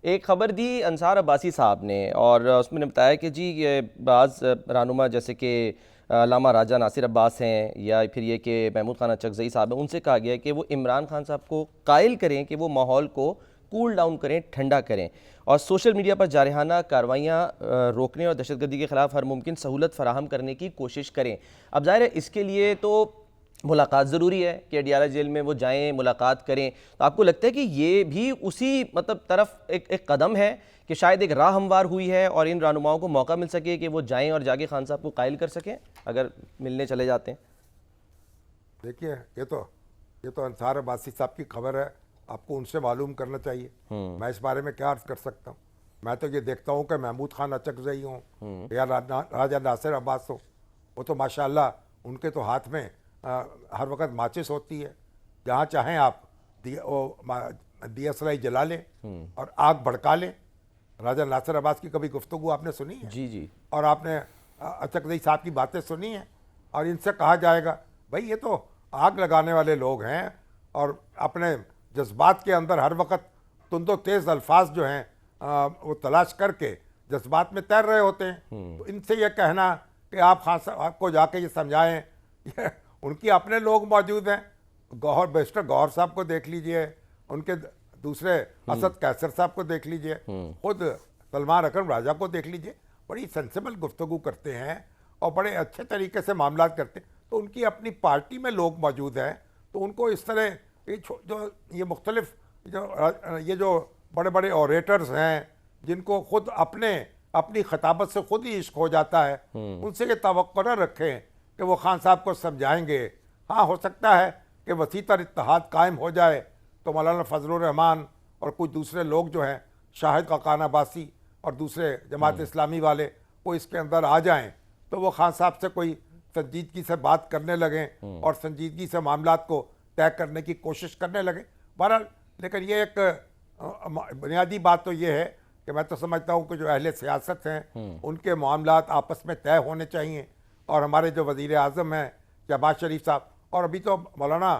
एक खबर दी अंसार अब्बासी साहब ने और उसमें बताया कि जी ये बाज़ रहनुमा जैसे कि अल्लामा राजा नासिर अब्बास हैं या फिर ये कि महमूद खान अचकज़ई साहब हैं, उनसे कहा गया है कि वो इमरान खान साहब को कायल करें कि वो माहौल को कूल डाउन करें, ठंडा करें और सोशल मीडिया पर जारहाना कार्रवाइयाँ रोकने और दहशतगर्दी के ख़िलाफ़ हर मुमकिन सहूलत फराहम करने की कोशिश करें। अब ज़ाहिर है इसके लिए तो मुलाकात ज़रूरी है कि अडियाला जेल में वो जाएं, मुलाकात करें। तो आपको लगता है कि ये भी उसी मतलब तरफ एक कदम है कि शायद एक राह हमवार हुई है और इन रहनुमाओं को मौका मिल सके कि वो जाएं और जाके खान साहब को कायल कर सकें अगर मिलने चले जाते हैं? देखिए, ये तो अंसार अब्बासी साहब की खबर है, आपको उनसे मालूम करना चाहिए। मैं इस बारे में क्या अर्ज कर सकता हूँ। मैं तो ये देखता हूँ कि महमूद खान अचकज़ई हों या राजा नासिर अब्बास हो, वो तो माशाल्लाह उनके तो हाथ में हर वक्त माचिस होती है। जहाँ चाहें आप दिया सलाई जला लें और आग भड़का लें। राजा नासिर अब्बास की कभी गुफ्तगू आपने सुनी है? जी जी। और आपने अचकज़ई साहब की बातें सुनी हैं? और इनसे कहा जाएगा भाई ये तो आग लगाने वाले लोग हैं और अपने जज्बात के अंदर हर वक्त तुंदो तेज़ अल्फाज जो हैं वो तलाश करके जज्बात में तैर रहे होते हैं। तो इनसे ये कहना कि आप खान साहब आपको जाके ये समझाएं, ये उनकी अपने लोग मौजूद हैं। गौहर बेस्टर गौहर साहब को देख लीजिए, उनके दूसरे असद कैसर साहब को देख लीजिए, खुद सलमान अकरम राजा को देख लीजिए। बड़ी सेंसिबल गुफ्तगू करते हैं और बड़े अच्छे तरीके से मामला करते हैं। तो उनकी अपनी पार्टी में लोग मौजूद हैं, तो उनको इस तरह जो ये मुख्तलिफ जो बड़े बड़े ऑरेटर्स हैं जिनको खुद अपनी खताबत से खुद ही इश्क हो जाता है, उनसे ये तवक्को न रखें कि वो खान साहब को समझाएंगे। हाँ, हो सकता है कि वसीतर इत्तेहाद कायम हो जाए तो मौलाना फजलुर रहमान और कुछ दूसरे लोग जो हैं, शाहिद खान अब्बासी और दूसरे जमात इस्लामी वाले, वो इसके अंदर आ जाएं तो वो खान साहब से कोई संजीदगी से बात करने लगें और संजीदगी से मामलात को तय करने की कोशिश करने लगें। बहरहाल, लेकिन ये एक बुनियादी बात तो ये है कि मैं तो समझता हूँ कि जो अहले सियासत हैं उनके मामलात आपस में तय होने चाहिए। और हमारे जो वज़ीर आज़म हैं शहबाज शरीफ साहब, और अभी तो मौलाना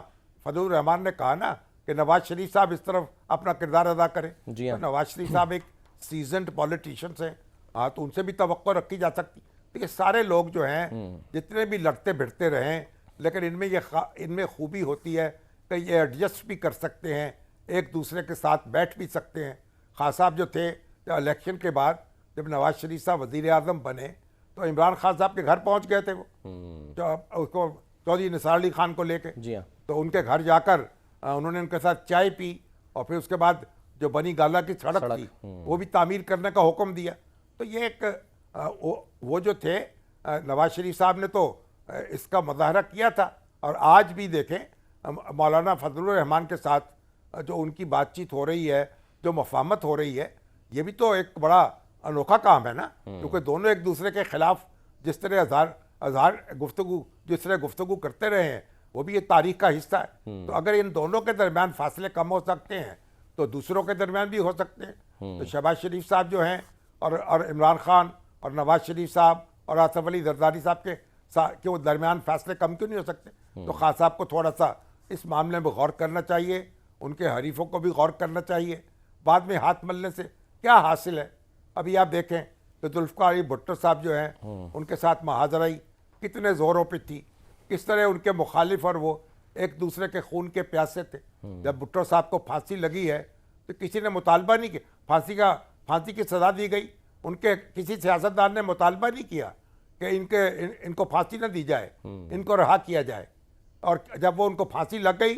फजलुर रहमान ने कहा ना कि नवाज शरीफ साहब इस तरफ अपना किरदार अदा करें। जी हाँ। तो नवाज शरीफ साहब एक सीजनड पॉलिटिशियंस हैं, हाँ, तो उनसे भी तवक्को रखी जा सकती। तो ये सारे लोग जो हैं जितने भी लड़ते भिड़ते रहें, लेकिन इनमें खूबी होती है कि ये एडजस्ट भी कर सकते हैं, एक दूसरे के साथ बैठ भी सकते हैं। खान साहब जो थे, इलेक्शन के बाद जब नवाज शरीफ साहब वज़ीर आज़म बने तो इमरान खान साहब के घर पहुंच गए थे वो, जो उसको चौधरी निसार अली खान को लेके। जी हाँ। तो उनके घर जाकर उन्होंने उनके साथ चाय पी और फिर उसके बाद जो बनी गाला की सड़क थी वो भी तामीर करने का हुक्म दिया। तो ये एक वो जो थे नवाज शरीफ साहब ने तो इसका मुजाहरा किया था। और आज भी देखें मौलाना फजलुर रहमान के साथ जो उनकी बातचीत हो रही है, जो मफाहमत हो रही है, ये भी तो एक बड़ा अनोखा काम है ना, क्योंकि दोनों एक दूसरे के खिलाफ जिस तरह जिस तरह गुफ्तगू करते रहे हैं, वो भी ये तारीख का हिस्सा है। तो अगर इन दोनों के दरमियान फासले कम हो सकते हैं तो दूसरों के दरमियान भी हो सकते हैं। तो शहबाज शरीफ साहब जो हैं और इमरान खान और नवाज शरीफ साहब और आसफ अली जरदारी साहब के वो दरमियान फासले कम क्यों नहीं हो सकते? तो खान साहब को थोड़ा सा इस मामले में गौर करना चाहिए, उनके हरीफों को भी गौर करना चाहिए। बाद में हाथ मलने से क्या हासिल है? अभी आप देखें तो जुल्फ़िकार अली भुट्टो साहब जो हैं उनके साथ महाजराई कितने ज़ोरों पे थी, किस तरह उनके मुखालिफ और वो एक दूसरे के खून के प्यासे थे। जब भुट्टो साहब को फांसी लगी है तो किसी ने मुतालबा नहीं किया, फांसी की सज़ा दी गई, उनके किसी सियासतदान ने मुतालबा नहीं किया कि इनको फांसी न दी जाए, इनको रहा किया जाए। और जब वो उनको फांसी लग गई,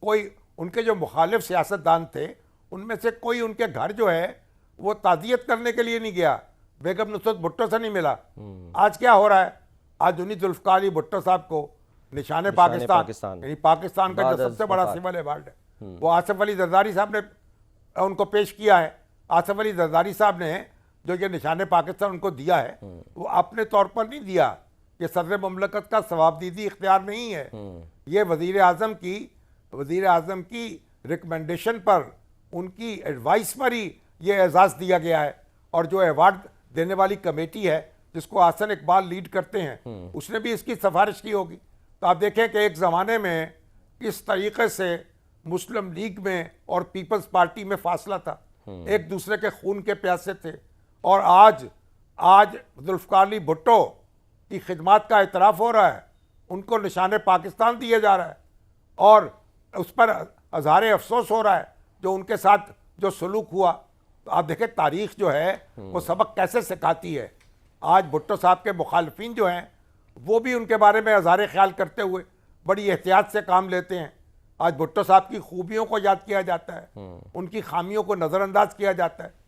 कोई उनके जो मुखालिफ सियासतदान थे उनमें से कोई उनके घर जो है वो ताज़ियत करने के लिए नहीं गया, बेगम नुसरत भुट्टो से नहीं मिला। आज क्या हो रहा है? आज उन्हीं जुल्फ़िकार अली भुट्टो साहब को निशाने पाकिस्तान यानी पाकिस्तान का जो सबसे बड़ा सिविल अवार्ड है वो आसफ अली जरदारी साहब ने उनको पेश किया है। आसफ अली जरदारी साहब ने जो ये निशाने पाकिस्तान उनको दिया है वो अपने तौर पर नहीं दिया, ये सदर मुमलकत का सवाबदीदी इख्तियार नहीं है, ये वज़ीर आज़म की रिकमेंडेशन पर, उनकी एडवाइस पर ही ये एजाज़ दिया गया है। और जो अवार्ड देने वाली कमेटी है जिसको आसन इकबाल लीड करते हैं, उसने भी इसकी सिफारिश की होगी। तो आप देखें कि एक ज़माने में किस तरीके से मुस्लिम लीग में और पीपल्स पार्टी में फासला था। एक दूसरे के खून के प्यासे थे। और आज आज जुल्फ़िकार अली भुट्टो की खिदमत का इतराफ़ हो रहा है, उनको निशाने पाकिस्तान दिया जा रहा है और उस पर अज़हार अफसोस हो रहा है जो उनके साथ जो सलूक हुआ। तो आप देखें तारीख़ जो है वो सबक कैसे सिखाती है। आज भुट्टो साहब के मुखालफिन जो हैं वो भी उनके बारे में अज़हार ख्याल करते हुए बड़ी एहतियात से काम लेते हैं। आज भुट्टो साहब की खूबियों को याद किया जाता है, उनकी खामियों को नज़रअंदाज किया जाता है।